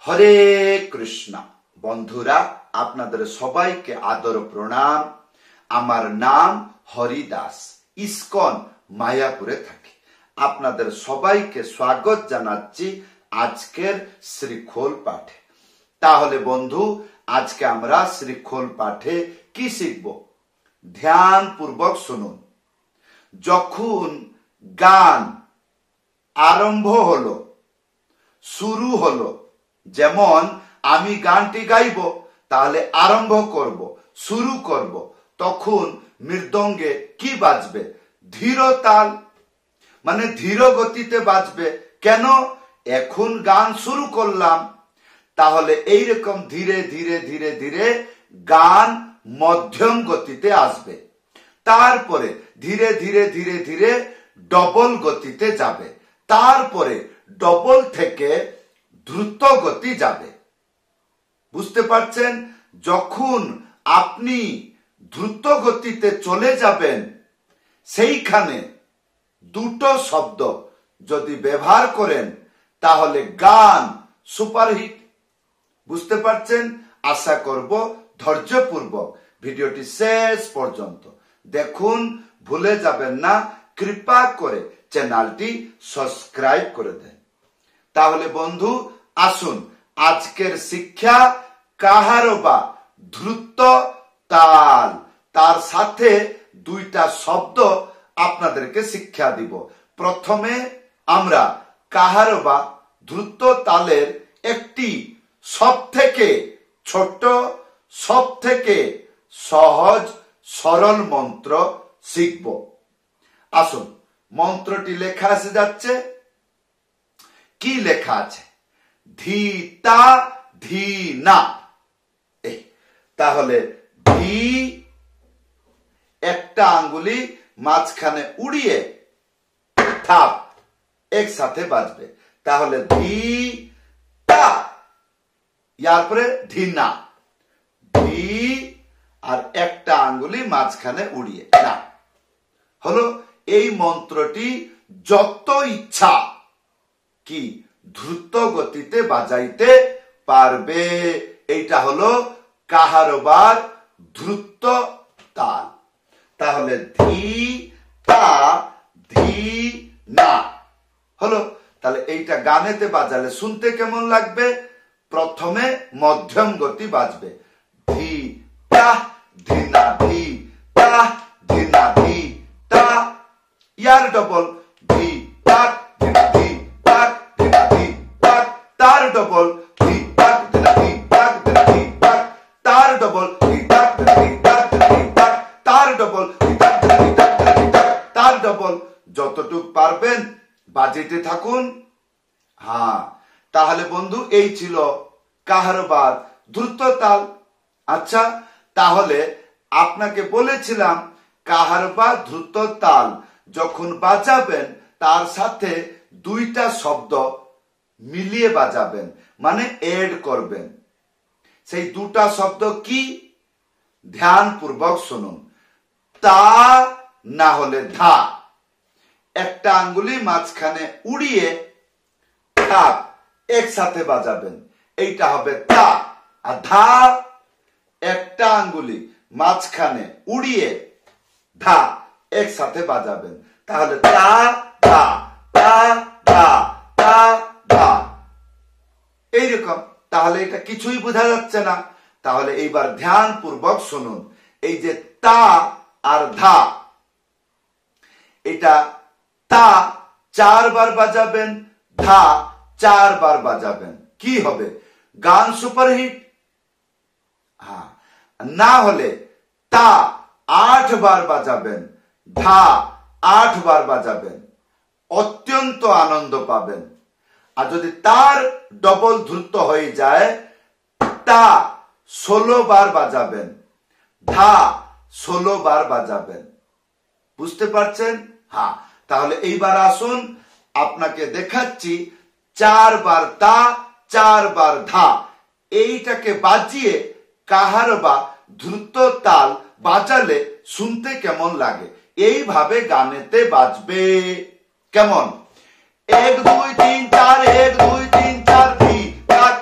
হরে কৃষ্ণ। বন্ধুরা, আপনাদের সবাইকে আদর প্রণাম। আমার নাম হরিদাস, ইস্কন মায়াপুরে থাকি। আপনাদের সবাইকে স্বাগত জানাচ্ছি আজকের শ্রীখোল পাঠে। তাহলে বন্ধু, আজকে আমরা শ্রীখোল পাঠে কি শিখব? ধ্যান পূর্বক শুনুন। যখন গান আরম্ভ হলো, শুরু হলো, যেমন আমি গানটি গাইব, তাহলে আরম্ভ করব, শুরু করব, তখন মৃদঙ্গে কি বাজবে? ধীর তাল, মানে ধীর গতিতে বাজবে। কেন? এখন গান শুরু করলাম, তাহলে এইরকম ধীরে ধীরে ধীরে ধীরে গান মধ্যম গতিতে আসবে। তারপরে ধীরে ধীরে ধীরে ধীরে ডবল গতিতে যাবে, তারপরে ডবল থেকে দ্রুত গতি যাবে। বুঝতে পারছেন? যখন আপনি দ্রুত গতিতে চলে যাবেন, সেইখানে দুটো শব্দ যদি ব্যবহার করেন, তাহলে গান সুপারহিট। বুঝতে পারছেন? আশা করব ধৈর্যপূর্বক ভিডিওটি শেষ পর্যন্ত দেখুন। ভুলে যাবেন না, কৃপা করে চ্যানেলটি সাবস্ক্রাইব করে দেন। তাহলে বন্ধু, আসুন আজকের শিক্ষা কাহারবা দ্রুত তাল, তার সাথে দুইটা শব্দ আপনাদেরকে শিক্ষা দিব। প্রথমে আমরা কাহারবা দ্রুত তালের একটি সব থেকে ছোট, সব থেকে সহজ সরল মন্ত্র শিখব। আসুন, মন্ত্রটি লেখা এসে যাচ্ছে। কি লেখা আছে? ধিতা ধীনা। তাহলে ধি একটা আঙ্গুলি মাঝখানে উড়িয়ে থাপ একসাথে বাজবে, তাহলে ধি তা। ইয়ার পরে ধীনা, ধি আর একটা আঙ্গুলি মাঝখানে উড়িয়ে না। হলো এই মন্ত্রটি যত ইচ্ছা কি দ্রুত গতিতে বাজাইতে পারবে। এইটা হলো কাহারবার দ্রুত তাল। তাহলে ধি তা ধি না হলো। তাহলে এইটা গানেতে বাজালে শুনতে কেমন লাগবে? প্রথমে মধ্যম গতি বাজবে, ধি তা ধিনা ধি তা ধিনা ধি তা। ইয়ার ডবল ধি তাক ধিনা ধি তাক ধিনা ধি তাক। তার ডবল ধি তাক ধিনা ধি তাক ধিনা ধি তাক। তার ডবল ধি তাক ধিনা ধি তাক ধিনা ধি তাক। তার ডবল ধি তাক ধিনা ধি তাক ধিনা ধি তাক। তার ডবল যতটুক পারবেন বাজিতে থাকুন। হ্যাঁ, তাহলে বন্ধু, এই ছিল কাহারবার দ্রুত তাল। আচ্ছা, তাহলে আপনাকে বলেছিলাম কাহারবার দ্রুত তাল যখন বাজাবেন, তার সাথে দুইটা শব্দ মিলিয়ে বাজাবেন, মানে এড করবেন। সেই দুটা শব্দ কি? ধ্যান পূর্বক শুনুন। তা না হলে ধা, একটা আঙ্গুলি মাঝখানে উড়িয়ে থাপ একসাথে বাজাবেন, এইটা হবে তা। আর ধা, একটা আঙ্গুলি মাঝখানে উড়িয়ে ধা একসাথে বাজাবেন, তাহলে তা ধা তা ধা তা ধা। এইরকম। তাহলে এটা কিছুই বোঝা যাচ্ছে না। তাহলে এইবার ধ্যান পূর্বক শুনুন। এই যে তা আর ধা, এটা তা 4 বার বাজাবেন, ধা 4 বার বাজাবেন। কি হবে? গান সুপারহিট। হ্যাঁ, না হলে তা 8 বার বাজাবেন, ধা 8 বার বাজাবেন, অত্যন্ত আনন্দ পাবেন। আর যদি তার ডবল দ্রুত হয়ে যায়, তা 16 বার বাজাবেন, ধা 16 বার বাজাবেন। বুঝতে পারছেন? হ্যাঁ, তাহলে এইবার আসুন আপনাকে দেখাচ্ছি 4 বার তা 4 বার ধা। এইটাকে বাজিয়ে কাহারবা দ্রুত তাল বাজালে শুনতে কেমন লাগে? এইভাবে গানেতে বাজবে। কেমন? 1 2 3 4 1 2 3 4 ধি তাক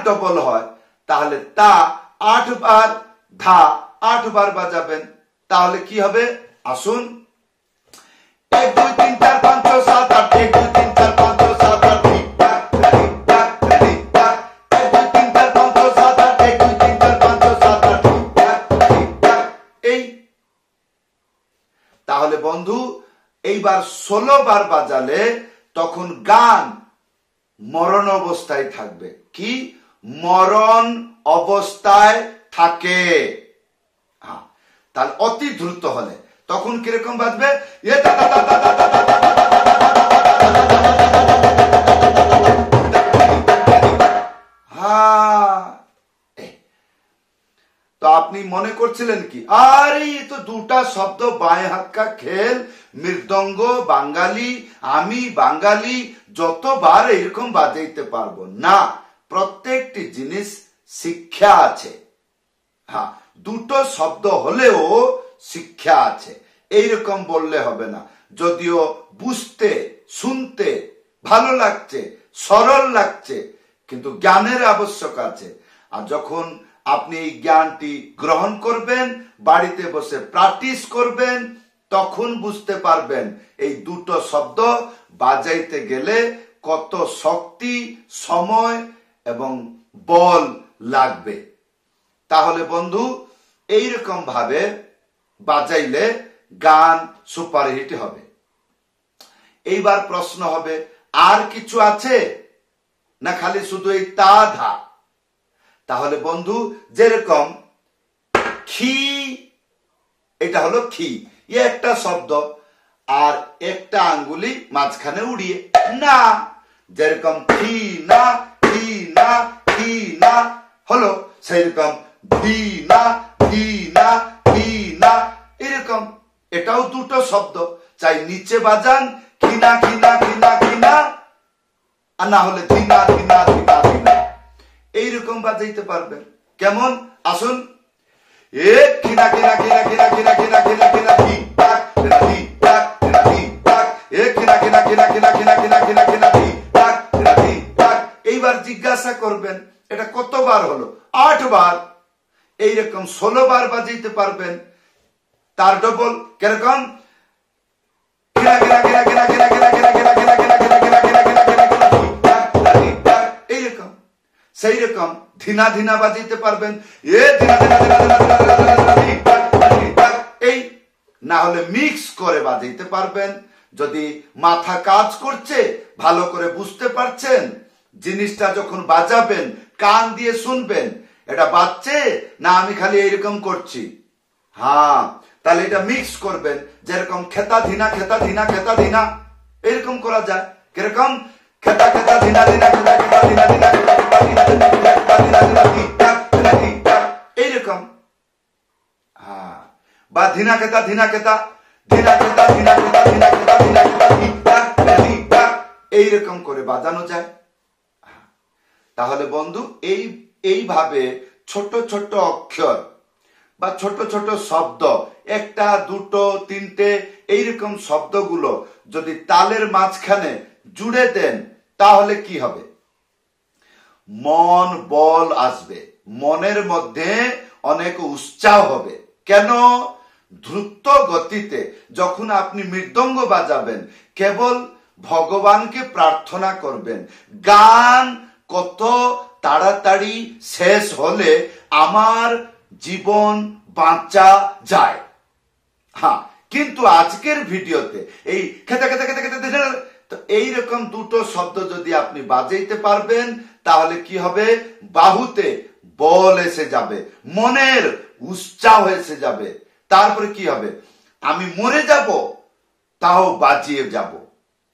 ডবল হয় তাহলে তা 8 বার, ধা 8 বার বাজাবেন। তাহলে কি হবে আসুন, 1 2 3 4 5 6 7 8, 1 2 3 4 5 6 7 8, ঠিক ঠাক ঠিক ঠাক ঠিক ঠাক, 1 2 3 4 5 6 7 8, 1 2 3 4 5 6 7 8, ঠিক ঠাক ঠিক ঠাক। এই তাহলে বন্ধু এইবার 16 বার বাজালে তখন গান মরণ অবস্থায় থাকবে। কি মরণ অবস্থায় থাকে। হ্যাঁ, তাহলে অতি দ্রুত হলে তখন কিরকম বাজবে, তো আপনি মনে করছিলেন কি আরে ये तो দুটা শব্দ, বাঁয়ে হাত কা খেল, মৃদঙ্গ বাঙালি, আমি বাঙালি, যতবার এরকম বাজাইতে পারবো না। প্রত্যেকটি জিনিস শিক্ষা আছে। হ্যাঁ, দুটো শব্দ হলেও শিক্ষা আছে, এইরকম বললে হবে না। যদিও বুঝতে শুনতে ভালো লাগছে, সরল লাগছে, কিন্তু জ্ঞানের আবশ্যক আছে। আর যখন আপনি এই জ্ঞানটি গ্রহণ করবেন, বাড়িতে বসে প্র্যাকটিস করবেন, তখন বুঝতে পারবেন এই দুটো শব্দ বাজাইতে গেলে কত শক্তি, সময় এবং বল লাগবে। তাহলে বন্ধু এইরকম ভাবে বাজাইলে গান সুপারহিট হবে। এইবার প্রশ্ন হবে আর কিছু আছে না খালি শুধু এই তা ধা? তাহলে বন্ধু যেরকম খি, এটা হলো খি, একটা শব্দ আর একটা আঙ্গুলি মাঝখানে উড়িয়ে না, যেরকম খি না খি না খি না হলো, সেইরকম ভি না ভি না ভি না, এরকম এটাও দুটো শব্দ। চাই নিচে বাজান খিনা খিনা খিনা খিনা, আর না হলে ধিনা ধিনা ধিনা ধিনা, এইরকম বাজাইতে পারবেন। কেমন আসুন, এক খিনা খিনা খিনা খিনা খিনা খিনা খিনা খিনা ঠিক ঠাক ঠিক ঠাক ঠিক ঠাক, এক খিনা খিনা খিনা খিনা খিনা খিনা খিনা খিনা ঠিক ঠাক ঠিক ঠাক। এইবার জিজ্ঞাসা করবেন এটা কতবার হলো? 8 বার। এইরকম 16 বার বাজাইতে পারবেন। তার ডবল কিরকম, খিনা খিনা খিনা খিনা খিনা খিনা খিনা খিনা খিনা খিনা খিনা খিনা খিনা খিনা খিনা খিনা ঠিক ঠাক ঠিক ঠাক, এইরকম। সেই রকম ধিনা ধিনা বাজাইতে পারবেন, এ ধিনা ধিনা ধিনা ধিনা ধিনা ঠিক ঠাক ঠিক ঠাক। এই না হলে মিক্স করে বাজাইতে পারবেন। যদি মাথা কাজ করছে, ভালো করে বুঝতে পারছেন, জিনিসটা যখন বাজাবেন কান দিয়ে শুনবেন এটা বাজছে না আমি খালি এইরকম করছি। হ্যাঁ, তাহলে এটা মিক্স করবেন। যেরকম খেতা ধিনা খেতা ধিনা খেতা ধিনা, এরকম করা যায়। কিরকম খেতা খেতা ধিনা ধিনা খেতা খেতা ধিনা ধিনা খেতা খেতা ধিনা ধিনা খেতা ধিনা ধিনা ঠিক ঠাক ঠিক ঠাক, এইরকম। হ্যাঁ, বা ধিনা খেতা ধিনা খেতা ধিনা খেতা ধিনা খেতা ধিনা খেতা ধিনা খেতা ঠিক ঠাক ঠিক ঠাক, এইরকম করে বাজানো যায়। তাহলে বন্ধু এইভাবে ছোট ছোট অক্ষর বা ছোট ছোট শব্দ, একটা দুটো তিনটে এইরকম শব্দগুলো যদি তালের মাঝখানে জুড়ে দেন তাহলে কি হবে? মন বল আসবে, মনের মধ্যে অনেক উৎসাহ হবে। কেন? দ্রুত গতিতে যখন আপনি মৃদঙ্গ বাজাবেন কেবল ভগবানকে প্রার্থনা করবেন, গান কত তাড়াতাড়ি শেষ হলে আমার জীবন বাঁচা যায়। হ্যাঁ, কিন্তু আজকের ভিডিওতে এই খেতে খেতে খেতে খেতে তো এইরকম দুটো শব্দ যদি আপনি বাজাইতে পারবেন তাহলে কি হবে? বাহুতে বল এসে যাবে, মনের উৎসাহ এসে যাবে। তারপরে কি হবে? আমি মরে যাব তাও বাজিয়ে যাব,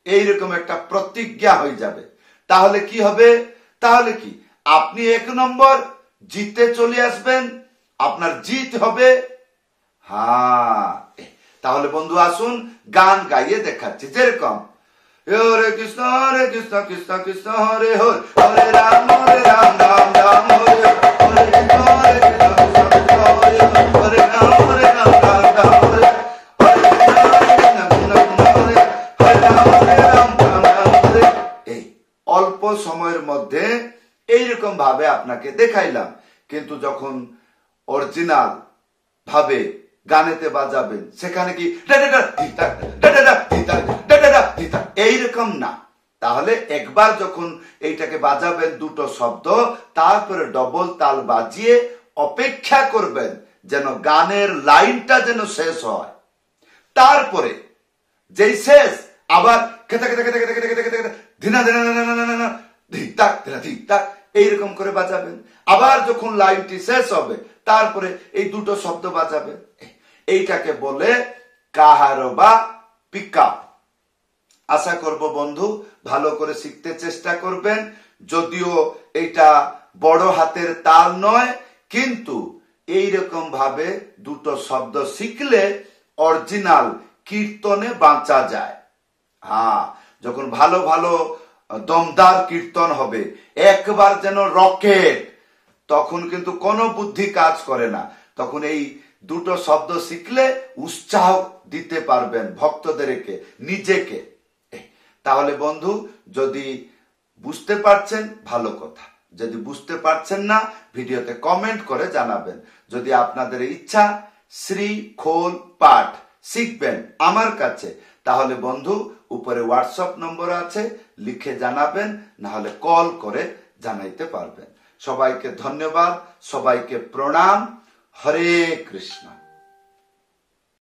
এইরকম একটা প্রতিজ্ঞা হয়ে যাবে। তাহলে কি হবে? তাহলে কি আপনি 1 নম্বর জিতে চলে আসবেন, আপনার জিত হবে। হ্যাঁ, তাহলে বন্ধু আসুন গান গাইয়ে দেখাচ্ছি। যেরকম হরে কৃষ্ণ কৃষ্ণ কৃষ্ণ হরে হরে, হরে রাম রাম রাম হরে হরে, কৃষ্ণ হরে কৃষ্ণ হরে হরে রাম রাম রাম হরে, হরে রাম রাম হরে। এই অল্প সময়ের মধ্যে এইরকম ভাবে ভাবে আপনাকে দেখাইলাম, কিন্তু যখন অরিজিনাল ভাবে গানেতে বাজাবেন সেখানে কি এইরকম না। তাহলে একবার যখন এইটাকে বাজাবেন দুটো শব্দ, তারপরে ডবল তাল বাজিয়ে অপেক্ষা করবেন যেন গানের লাইনটা যেন শেষ হয়। তারপরে যেই শেষ আবার এইরকম করে বাজাবেন। আবার যখন লাইনটি শেষ হবে তারপরে এই দুটো শব্দ বাজাবেন। এইটাকে বলে কাহারবা পিকআপ। আশা করব বন্ধু ভালো করে শিখতে চেষ্টা করবেন। যদিও এটা বড় হাতের তাল নয়, কিন্তু এইরকম ভাবে দুটো শব্দ শিখলে অরিজিনাল কীর্তনে বাঁচা যায়। হ্যাঁ, যখন ভালো ভালো দমদার কীর্তন হবে, একবার যেন রকেট, তখন কিন্তু কোনো বুদ্ধি কাজ করে না। তখন এই দুটো শব্দ শিখলে উৎসাহ দিতে পারবেন ভক্তদেরকে, নিজেকে। তাহলে বন্ধু, যদি বুঝতে পারছেন ভালো কথা, যদি বুঝতে পারছেন না ভিডিওতে কমেন্ট করে জানাবেন। যদি আপনাদের ইচ্ছা শ্রী খোল পাঠ শিখবেন আমার কাছে, তাহলে বন্ধু উপরে হোয়াটসঅ্যাপ নম্বর আছে, লিখে জানাবেন, না হলে কল করে জানাইতে পারবেন। সবাইকে ধন্যবাদ, সবাইকে প্রণাম। হরে কৃষ্ণ।